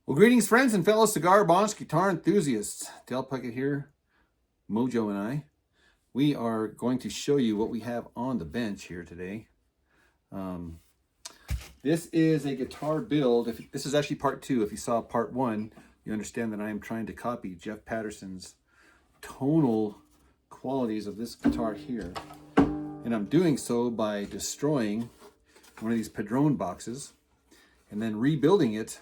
Well, greetings, friends and fellow cigar bonds, guitar enthusiasts. Dale Puckett here, Mojo and I. We are going to show you what we have on the bench here today. This is a guitar build. This is actually part 2. If you saw part 1, you understand that I am trying to copy Jeff Patterson's tonal qualities of this guitar here. And I'm doing so by destroying one of these Padrone boxes and then rebuilding it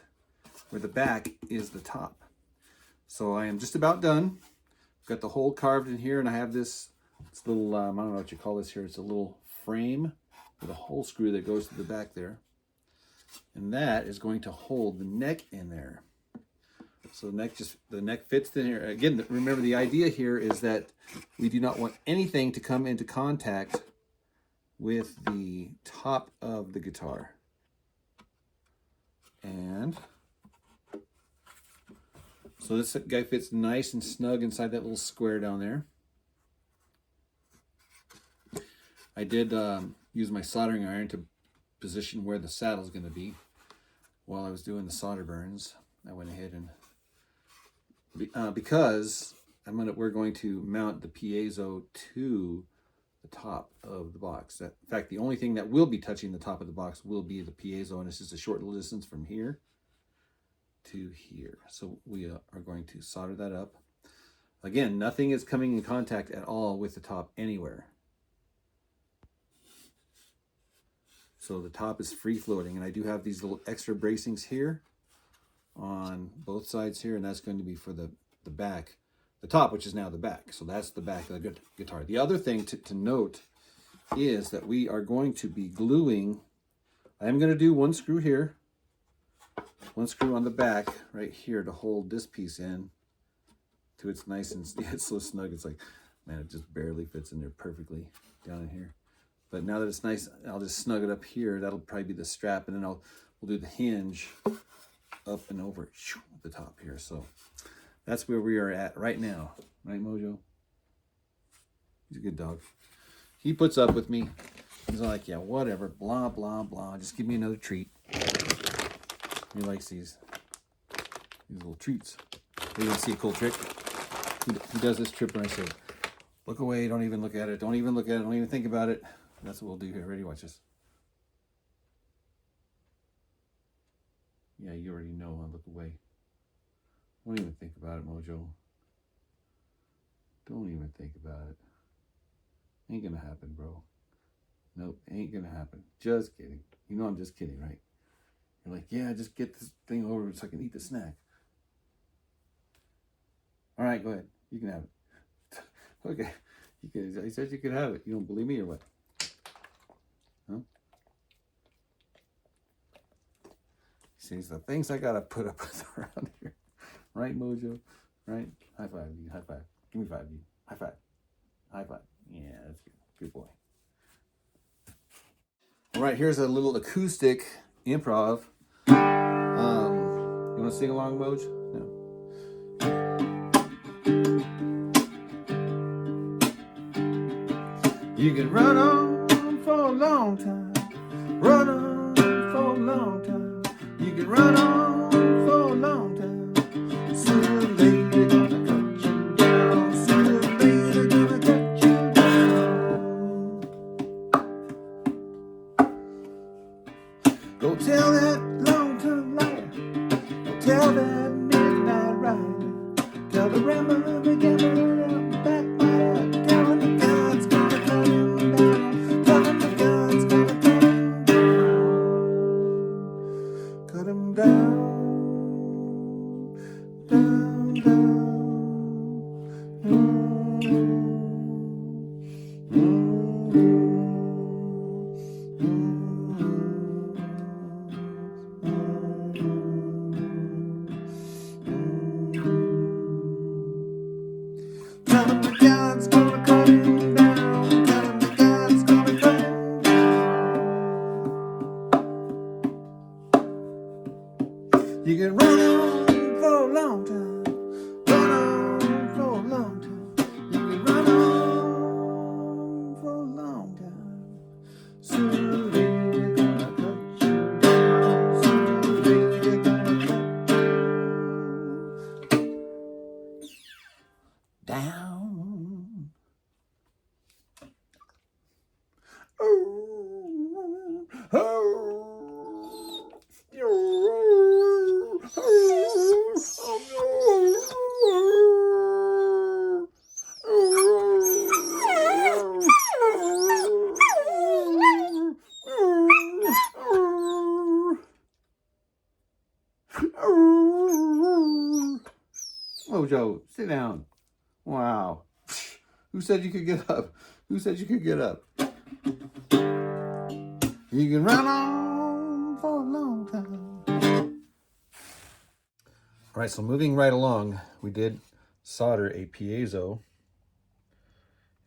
where the back is the top. So I am just about done. Got the hole carved in here, and I have this little, I don't know what you call this here. It's a little frame with a hole screw that goes to the back there. And that is going to hold the neck in there. So the neck fits in here. Again, remember the idea here is that we do not want anything to come into contact with the top of the guitar. And so this guy fits nice and snug inside that little square down there. I did use my soldering iron to position where the saddle is going to be. While I was doing the solder burns, I went ahead and because we're going to mount the piezo to the top of the box. In fact, the only thing that will be touching the top of the box will be the piezo, and this is a short little distance from here to here. So we are going to solder that up. Again, nothing is coming in contact at all with the top anywhere. So the top is free floating, and I do have these little extra bracings here on both sides here, and that's going to be for the back, the top, which is now the back. So that's the back of the guitar. The other thing to note is that we are going to be gluing. I'm going to do one screw here, one screw on the back right here to hold this piece in to it's nice and it's so snug. It's like, man, it just barely fits in there perfectly down in here. But now that it's nice, I'll just snug it up here. That'll probably be the strap, and then we'll do the hinge up and over at the top here. So that's where we are at right now. Right, Mojo? He's a good dog. He puts up with me. He's like, yeah, whatever, blah, blah, blah. Just give me another treat. He likes these little treats. You want to see a cool trick? He does this trip where I say, look away, don't even look at it, don't even look at it, don't even think about it. That's what we'll do here. Ready? Watch this. Yeah, you already know. I'll look away. Don't even think about it, Mojo. Don't even think about it. Ain't gonna happen, bro. Nope, ain't gonna happen. Just kidding. You know I'm just kidding, right? You're like, yeah, just get this thing over so I can eat the snack. All right, go ahead. You can have it. Okay. I said you could have it. You don't believe me or what? Huh? See, the things I gotta put up with around here. Right, Mojo? Right? High five, you. High five. Give me 5, you. High five. High five. Yeah, that's good. Good boy. All right, here's a little acoustic improv. You want to sing along, Moj? No. You can run on for a long time. Run on for a long time. You can run on for a long time. Sooner or later gonna cut you down. Sooner or later gonna cut you down. Go tell that long-term liar. Go tell that midnight rider. Tell the rambler, the gambler, out the backbiter. Tell him the God's gonna cut him down. Tell him the God's gonna cut him down. Cut him down. Down, down. Tell him the God's gonna cut him down. Tell him the God's gonna cut him down. You can run on for a long time. Run on for a long time. You can run on for a long time. Sooner or later gonna cut you down. Sooner or later gonna cut Mojo, sit down. Wow. Who said you could get up? Who said you could get up? You can run on for a long time. All right, so moving right along, we did solder a piezo.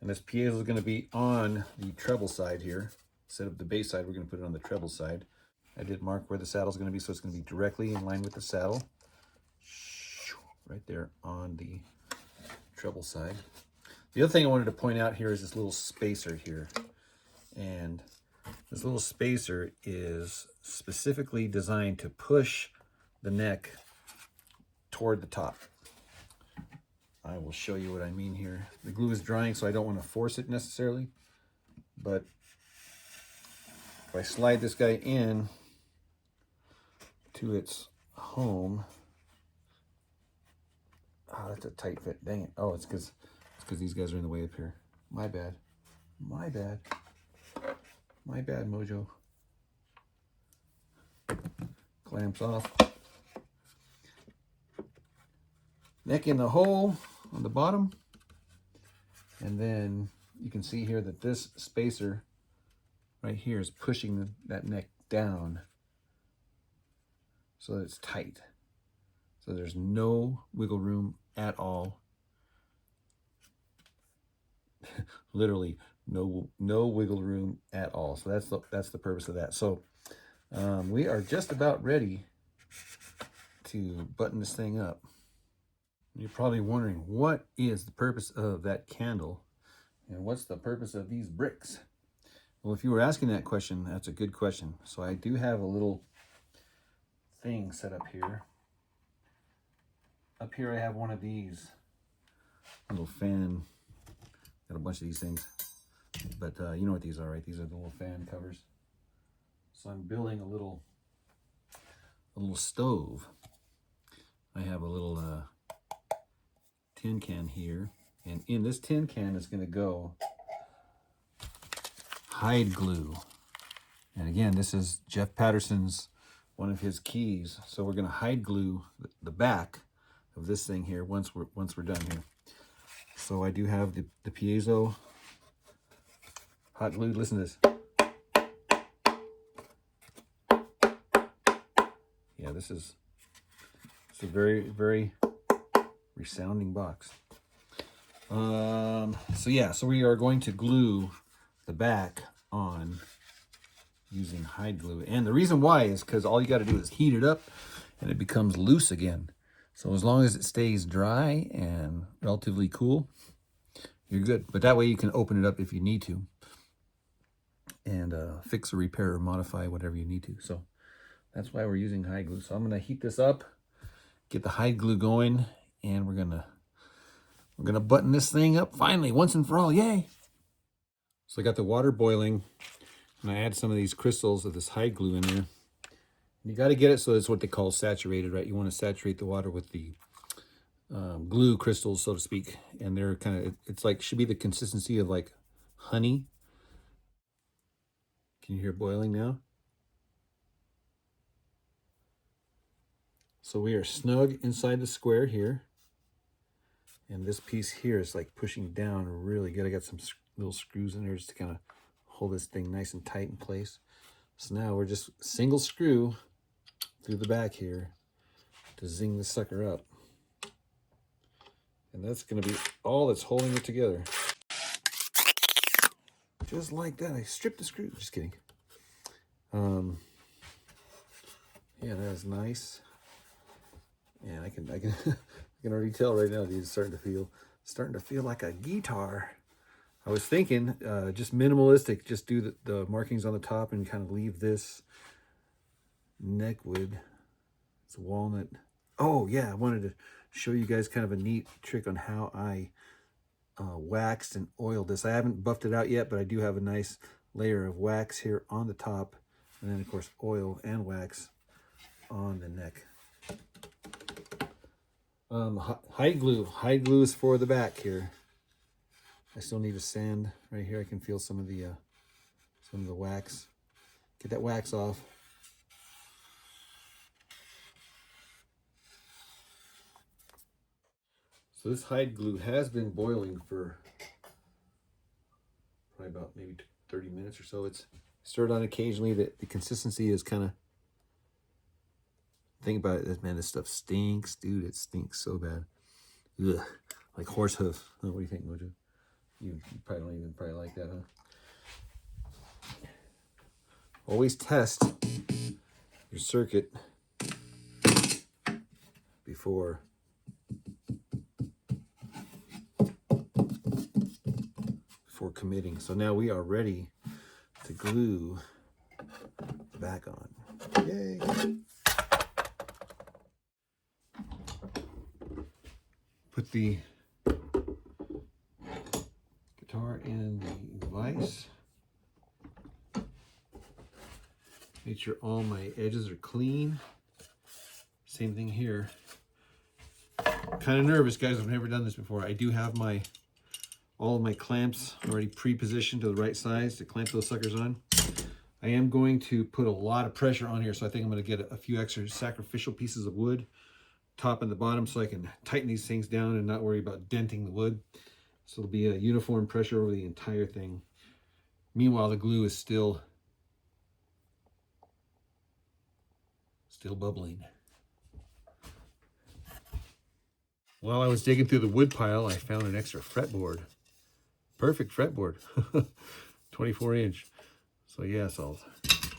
And this piezo is going to be on the treble side here. Instead of the bass side, we're going to put it on the treble side. I did mark where the saddle is going to be, so it's going to be directly in line with the saddle. Right there on the treble side. The other thing I wanted to point out here is this little spacer here. And this little spacer is specifically designed to push the neck toward the top. I will show you what I mean here. The glue is drying, so I don't want to force it necessarily. But if I slide this guy in to its home, oh, that's a tight fit. Dang it. Oh, it's because these guys are in the way up here. My bad. My bad. My bad, Mojo. Clamps off. Neck in the hole on the bottom. And then you can see here that this spacer right here is pushing that neck down so that it's tight. So there's no wiggle room at all. Literally no wiggle room at all. So that's the purpose of that. So we are just about ready to button this thing up. You're probably wondering, what is the purpose of that candle and what's the purpose of these bricks? Well, if you were asking that question, that's a good question. So I do have a little thing set up here. Up here I have one of these little fan. Got a bunch of these things, but you know what these are, right? These are the little fan covers. So I'm building a little stove. I have a little tin can here, and in this tin can is going to go hide glue. And again, this is Jeff Patterson's, one of his keys. So we're going to hide glue the back of this thing here once we're done here. So I do have the piezo hot glue. Listen to this. Yeah, this is a very, very resounding box. So yeah, so we are going to glue the back on using hide glue. And the reason why is because all you got to do is heat it up and it becomes loose again. So as long as it stays dry and relatively cool, you're good. But that way you can open it up if you need to and fix or repair or modify whatever you need to. So that's why we're using hide glue. So I'm going to heat this up, get the hide glue going, and we're gonna button this thing up finally, once and for all. Yay! So I got the water boiling, and I add some of these crystals of this hide glue in there. And you got to get it so it's what they call saturated, right? You want to saturate the water with the glue crystals, so to speak, and they're kind of, it's like, should be the consistency of like honey. Can you hear boiling now? So we are snug inside the square here. And this piece here is like pushing down really good. I got some little screws in there just to kind of hold this thing nice and tight in place. So now we're just single screw through the back here to zing this sucker up. And that's going to be all that's holding it together. Just like that. I stripped the screw. Just kidding. Yeah, that is nice. And I can I can already tell right now, dude, it's starting to feel like a guitar. I was thinking just minimalistic, just do the markings on the top and kind of leave this neck wood. It's walnut. Oh yeah, I wanted to show you guys kind of a neat trick on how I waxed and oiled this. I haven't buffed it out yet, but I do have a nice layer of wax here on the top, and then of course oil and wax on the neck. Hide glue is for the back here. I still need to sand right here. I can feel some of the wax. Get that wax off. So this hide glue has been boiling for probably about maybe 30 minutes or so. It's stirred on occasionally. The consistency is kind of, think about it, man, this stuff stinks, dude. It stinks so bad. Ugh, like horse hoof. Oh, what do you think, Mojo? You probably don't even probably like that, huh? Always test your circuit before committing. So now we are ready to glue the back on. Yay! Put the guitar in the vise. Make sure all my edges are clean. Same thing here. Kind of nervous, guys. I've never done this before. I do have all of my clamps already pre-positioned to the right size to clamp those suckers on. I am going to put a lot of pressure on here, so I think I'm going to get a few extra sacrificial pieces of wood, top and the bottom, so I can tighten these things down and not worry about denting the wood. So it'll be a uniform pressure over the entire thing. Meanwhile, the glue is still bubbling. While I was digging through the wood pile, I found an extra fretboard. Perfect fretboard. 24 inch. So yes, I'll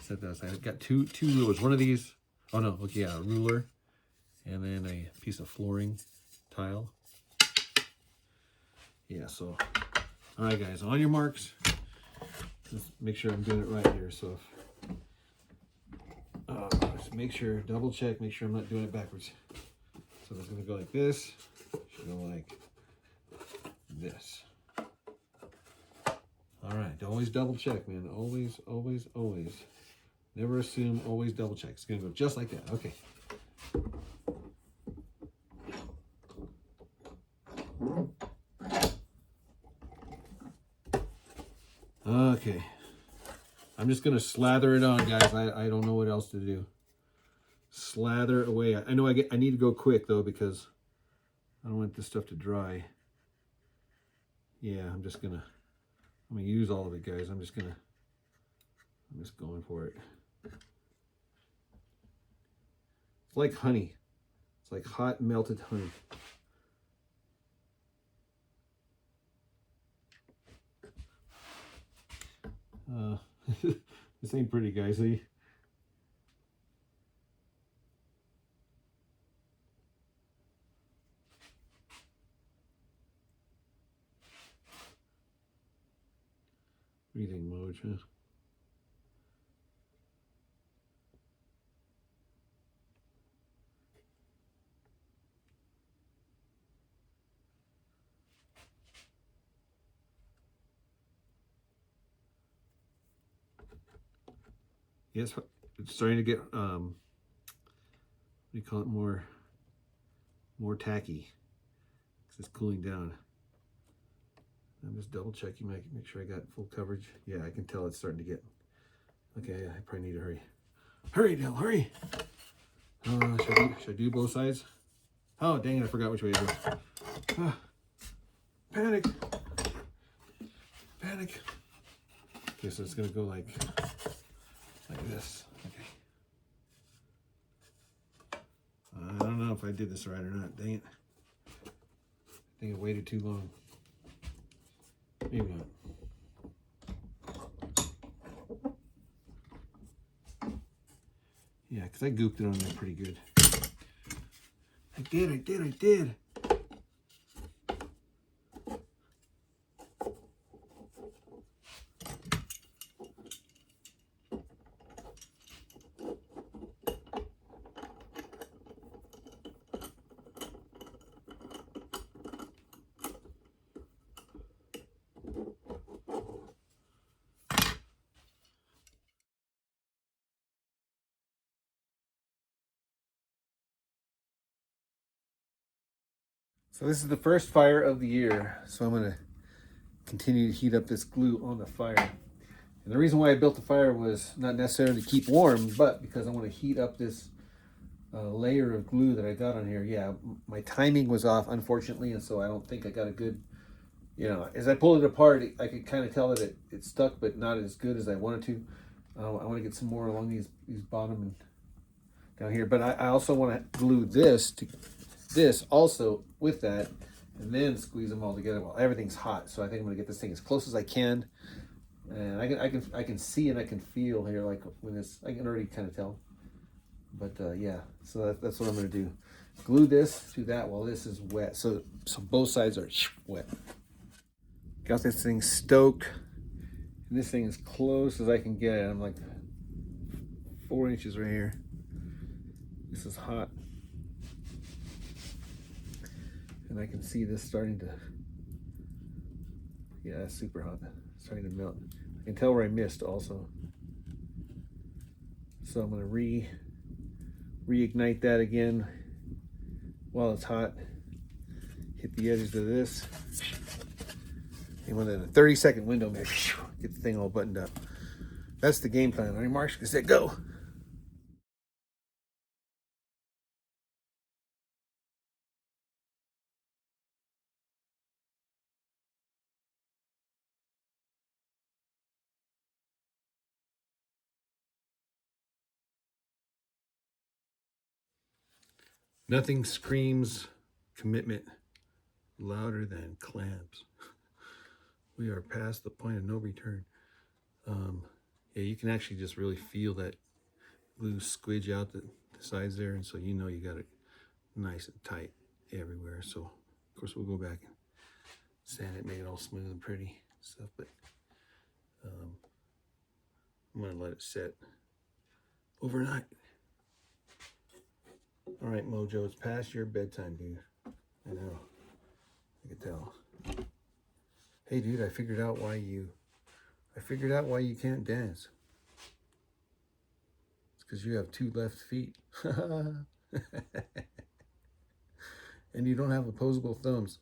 set that aside. I've got two rulers. One of these, oh no, okay, yeah, a ruler. And then a piece of flooring tile. Yeah, so, all right guys, on your marks. Just make sure I'm doing it right here. So just make sure, double check, make sure I'm not doing it backwards. So it's gonna go like this. Should go like this. All right, always double check, man. Always, always, always. Never assume, always double check. It's gonna go just like that. Okay. Okay. I'm just gonna slather it on, guys. I don't know what else to do. Slather away. I know I need to go quick though, because I don't want this stuff to dry. Yeah, I'm gonna use all of it, guys. I'm just going for it. It's like honey. It's like hot melted honey. This ain't pretty, guys. See? What do you think, Moj? Yes, it's starting to get what do you call it, more tacky, because it's cooling down. I'm just double checking, make sure I got full coverage. Yeah, I can tell it's starting to get. Okay, I probably need to hurry. Hurry, Dale, hurry! Should I do both sides? Oh, dang it, I forgot which way to do. Panic! Panic! Okay, so it's gonna go like this. Okay. I don't know if I did this right or not. Dang it. I think I waited too long. Maybe not. Yeah, because I gooped it on there pretty good. I did. So this is the first fire of the year. So I'm gonna continue to heat up this glue on the fire. And the reason why I built the fire was not necessarily to keep warm, but because I want to heat up this layer of glue that I got on here. Yeah, my timing was off, unfortunately, and so I don't think I got a good, you know, as I pulled it apart, I could kind of tell that it stuck, but not as good as I wanted to. I want to get some more along these bottom and down here, but I also want to glue this to this also with that, and then squeeze them all together while everything's hot. So I think I'm gonna get this thing as close as I can, and I can see and I can feel here, like when this, I can already kind of tell. But yeah, so that's what I'm gonna do. Glue this to that while this is wet. So both sides are wet. Got this thing stoked, and this thing as close as I can get it. I'm like 4 inches right here. This is hot. And I can see this starting to, yeah, it's super hot. It's starting to melt. I can tell where I missed also. So I'm gonna reignite that again while it's hot. Hit the edges of this. And within a 30-second window, maybe get the thing all buttoned up. That's the game plan. All right, Mark, get set, go. Nothing screams commitment louder than clamps. We are past the point of no return. Yeah, you can actually just really feel that glue squidge out the sides there, and so you know you got it nice and tight everywhere. So of course we'll go back and sand it, make it all smooth and pretty stuff, but I'm gonna let it set overnight. All right, Mojo, it's past your bedtime, dude. I know, I can tell. Hey dude, I figured out why you can't dance. It's because you have 2 left feet. And you don't have opposable thumbs.